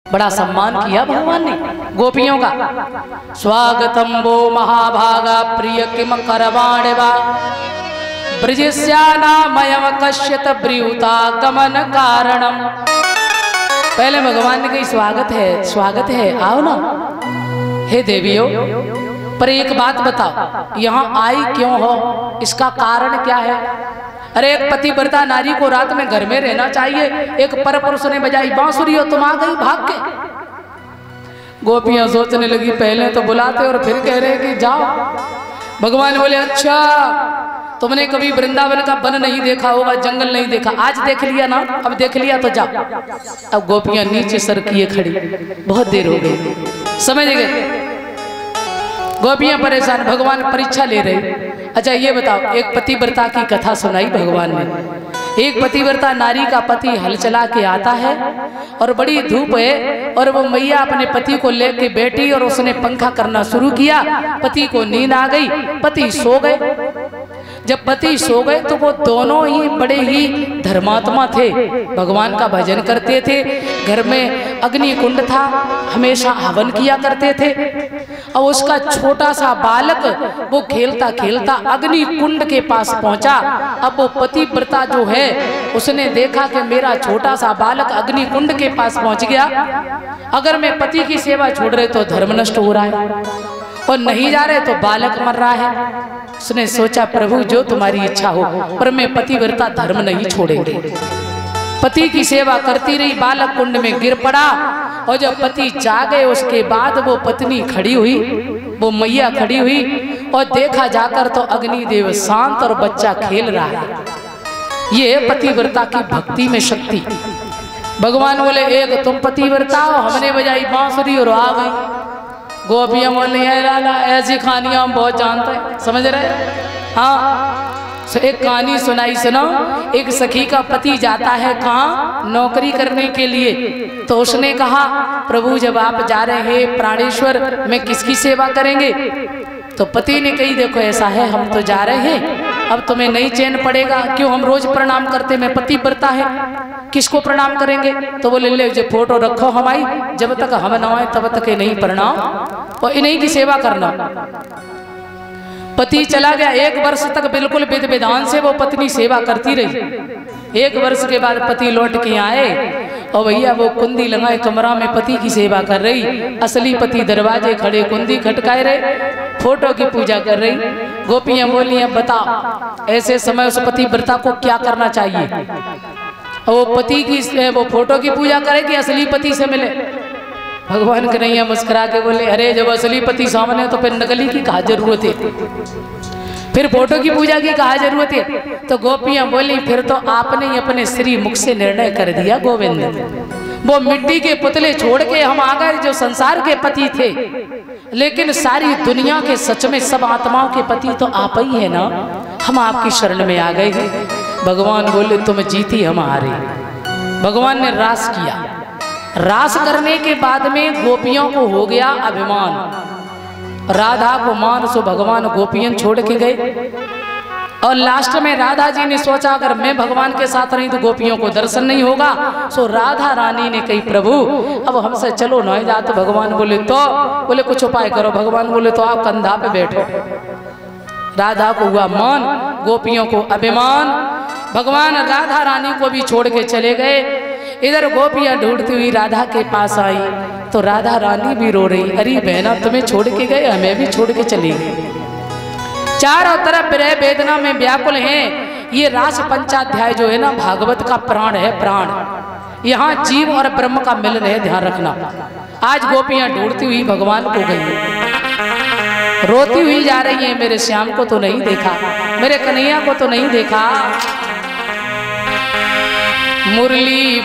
बड़ा सम्मान किया भगवान ने गोपियों का। स्वागतम वो महाभागा प्रिय किम करवाणे वा ब्रजस्यानामयम कश्यत ब्रूता गमन कारणम। पहले भगवान ने कही स्वागत है आओ ना। हे देवियों, पर एक बात बताओ, यहाँ आई क्यों हो, इसका कारण क्या है? अरे एक पतिव्रता नारी को रात में घर में रहना चाहिए, एक परपुरुष ने बजाई बांसुरी और तुम आ गई भाग के। गोपियां सोचने लगी पहले तो बुलाते और फिर कह रहे कि जाओ। भगवान बोले अच्छा तुमने कभी वृंदावन का वन नहीं देखा होगा, जंगल नहीं देखा, आज देख लिया ना, अब देख लिया तो जाओ। अब गोपियां नीचे सर किए खड़ी, बहुत देर हो गई, समझ गए। गोपियां परेशान, भगवान परीक्षा ले रहे। अच्छा ये बताओ, एक पतिव्रता की कथा सुनाई भगवान ने। एक पतिव्रता नारी का पति हल चला के आता है और बड़ी धूप है और वो मैया अपने पति को लेके बैठी और उसने पंखा करना शुरू किया। पति को नींद आ गई, पति सो गए। जब पति सो गए तो वो दोनों ही बड़े ही धर्मात्मा थे, भगवान का भजन करते थे, घर में अग्नि कुंड था, हमेशा हवन किया करते थे। और उसका छोटा सा बालक वो खेलता खेलता अग्नि कुंड के पास पहुंचा। अब वो पतिव्रता जो है उसने देखा कि मेरा छोटा सा बालक अग्नि कुंड के पास पहुंच गया, अगर मैं पति की सेवा छोड़ रहे तो धर्म नष्ट हो रहा है और नहीं जा रहे तो बालक मर रहा है। उसने सोचा प्रभु जो तुम्हारी इच्छा हो, पर मैं पतिव्रता धर्म नहीं छोड़ेंगे। पति की सेवा करती रही, बालक कुंड में गिर पड़ा और जब पति जागे उसके बाद वो पत्नी खड़ी हुई, वो मैया खड़ी हुई और देखा जाकर तो अग्निदेव शांत और बच्चा खेल रहा है। ये पतिव्रता की भक्ति में शक्ति। भगवान बोले एक तुम पतिव्रता हो, हमने बजाई बांसुरी और आ गई। गोपियां बोल लाला ऐसी कहानियां हम बहुत जानते हैं, समझ रहे। हाँ एक कहानी सुनाई सुनो। एक सखी का पति जाता है कहाँ, नौकरी करने के लिए। तो उसने कहा प्रभु जब आप जा रहे हैं प्राणेश्वर में किसकी सेवा करेंगे? तो पति ने कही देखो ऐसा है हम तो जा रहे हैं, अब तुम्हें नहीं चैन पड़ेगा, क्यों हम रोज प्रणाम करते, मैं पतिव्रता है किसको प्रणाम करेंगे? तो बोले ले जो फोटो रखो हमारी, जब तक हम न आए तब तक नहीं प्रणाम और इन्हीं की सेवा करना। पति चला गया, 1 वर्ष तक बिल्कुल विधि विधान से वो पत्नी सेवा करती रही। 1 वर्ष के बाद पति लौट के आए और भैया वो कुंडी लगाए कमरा में पति की सेवा कर रही। असली पति दरवाजे खड़े कुंडी खटकाए रहे, फोटो की पूजा कर रही। गोपियां बोली अब बताओ ऐसे समय उस पतिव्रता को क्या करना चाहिए? वो पति की वो फोटो की पूजा करे कि असली पति से मिले? भगवान कन्हैया मुस्कुरा के बोले अरे जब असली पति सामने तो फिर नकली की कहा जरूरत है, फिर फोटो की पूजा की कहा जरूरत है? तो गोपियां बोली फिर तो आपने ही अपने श्री मुख से निर्णय कर दिया गोविंद। वो मिट्टी के पुतले छोड़ के हम आ गए जो संसार के पति थे, लेकिन सारी दुनिया के सच में सब आत्माओं के पति तो आप ही है ना, हम आपकी शरण में आ गए हैं। भगवान बोले तुम जीती हम हारे। भगवान ने रास किया। रास करने के बाद में गोपियों को हो गया अभिमान, राधा को मान सो भगवान गोपियां छोड़ के गए। और लास्ट में राधा जी ने सोचा अगर मैं भगवान के साथ नहीं तो गोपियों को दर्शन नहीं होगा। सो राधा रानी ने कही प्रभु अब हमसे चलो नहीं जा। तो भगवान बोले बोले कुछ उपाय करो। भगवान बोले तो आप कंधा पे बैठो। राधा को हुआ मान, गोपियों को अभिमान। भगवान राधा रानी को भी छोड़ के चले गए। इधर गोपियां ढूंढती हुई राधा के पास आई तो राधा रानी भी रो रही, अरे बहना तुम्हें छोड़ के गए, हमें भी छोड़ के चली गई। चारों तरफ विरह वेदना में व्याकुल हैं। ये रास पंचाध्याय जो है ना भागवत का प्राण है, प्राण। यहाँ जीव और ब्रह्म का मिलन है, ध्यान रखना। आज गोपियां ढूंढती हुई भगवान को गई, रोती हुई जा रही है, मेरे श्याम को तो नहीं देखा, मेरे कन्हैया को तो नहीं देखा। मुरली